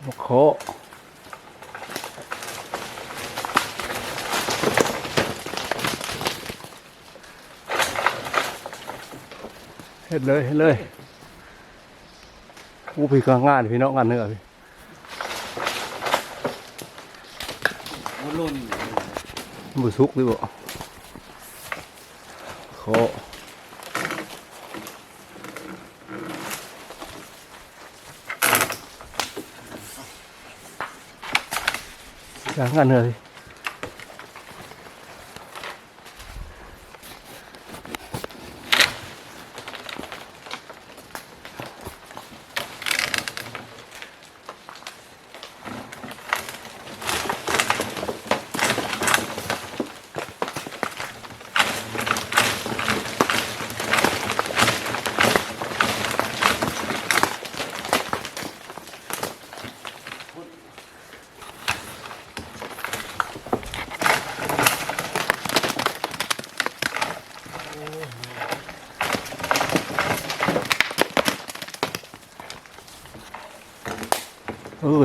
มะโคเห็นเลยเห็นเลยอู้พี่ก็งานพี่น้องงานเนื้อพี่บุซุกดิบ่โคงานเนื้อพี่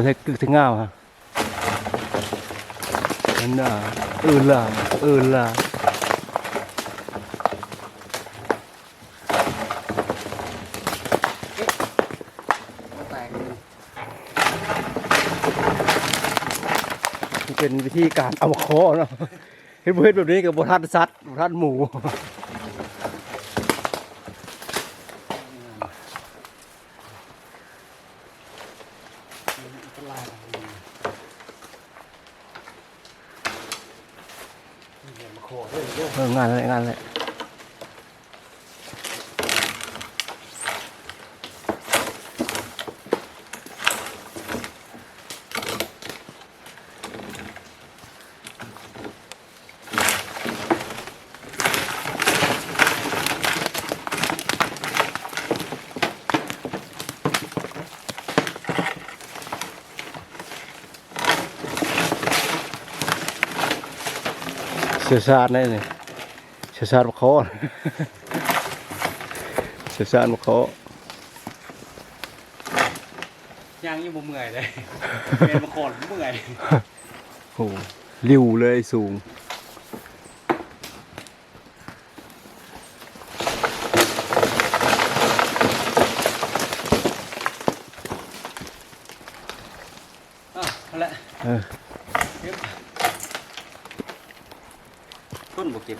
ใช่กึกถึงเงาฮะนั่นน่ะล่ะล่ะเป็นวิธีการเอามาเคาะเนาะเห็นแบบนี้กับบทัดซัดบทัดหมูงานอะไรเสียชาตินี่เสียชาติมะโคเสียชาติมะโคยังบ่เมื่อยเลยเป็นมะโขนเมื่อยโอ้ริ้วเลยสูงนั่นแหละต้นบกเก็บ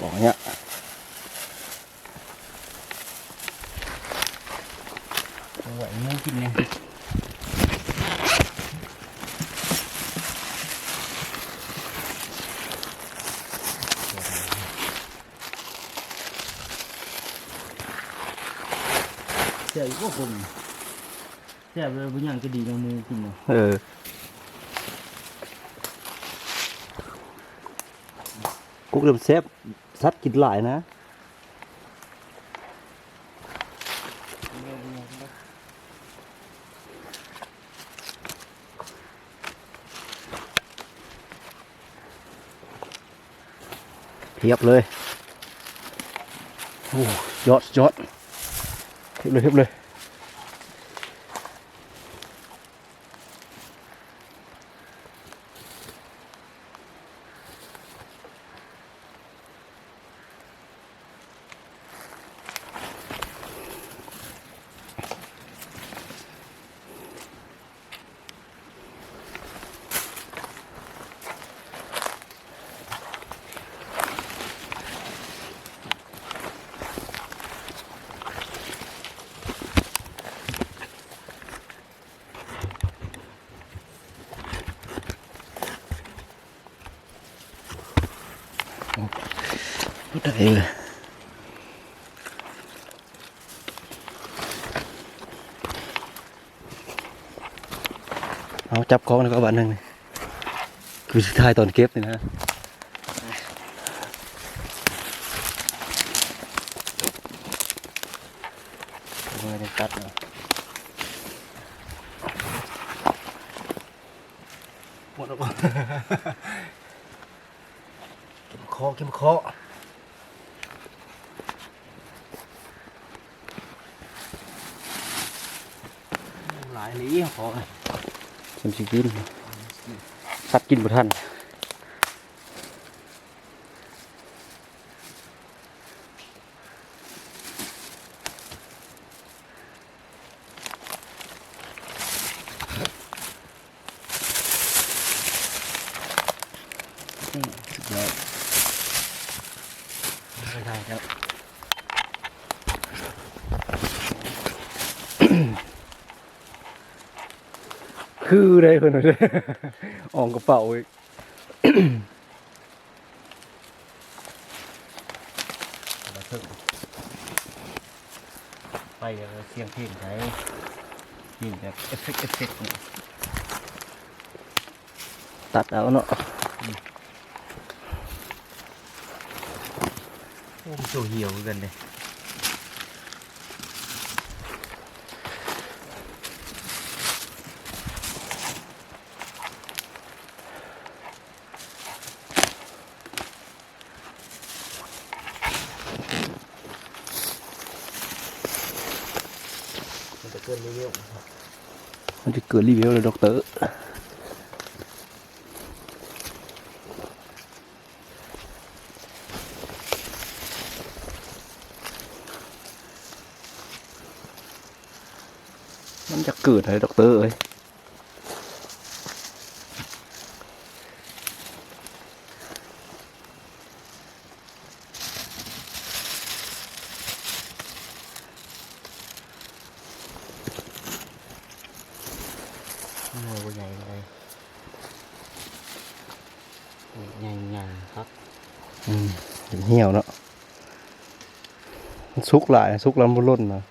ก่อนเนี้ยไหวมือกินเนี่ยเสียอีกพวกผมเสียเลยบุญยังจะดีในมือกินเนาะกุ๊กเริ่มเซฟซัดกินหลายนะเทียบเลยโอ้ยอดเทียบเลยได้เลยเอาจับของแล้วก็บ้านหนึ่งคือสุดท้ายตอนเก็บนี่นะมือจะตัดเนาะหมดแล้วป่ะเก็บคอ หลีขอ จำสิกินสัตว์กินบ่ทันสุดยอดไม่ได้ครับ คือได้เพิ่นว่าเด้อออกกระเป๋าอีก มาถึงไปเสียงเพลงใช้ยิงแบบเอฟเฟกต์เนี่ย ตัดเอาเนาะ โอ้โหเหี่ยวกันเลย มันจะเกินเร็ว มันจะเกิดรีวิวเลยด็อกเตอร์มันจะเกิดอะไรด็อกเตอร์เอ้ย ๆมือใหญ่เลยใหญ่ๆครับ เห็นเหี่ยวเนาะมันสุกหลายสุกแล้วมันบ่ล้นนะ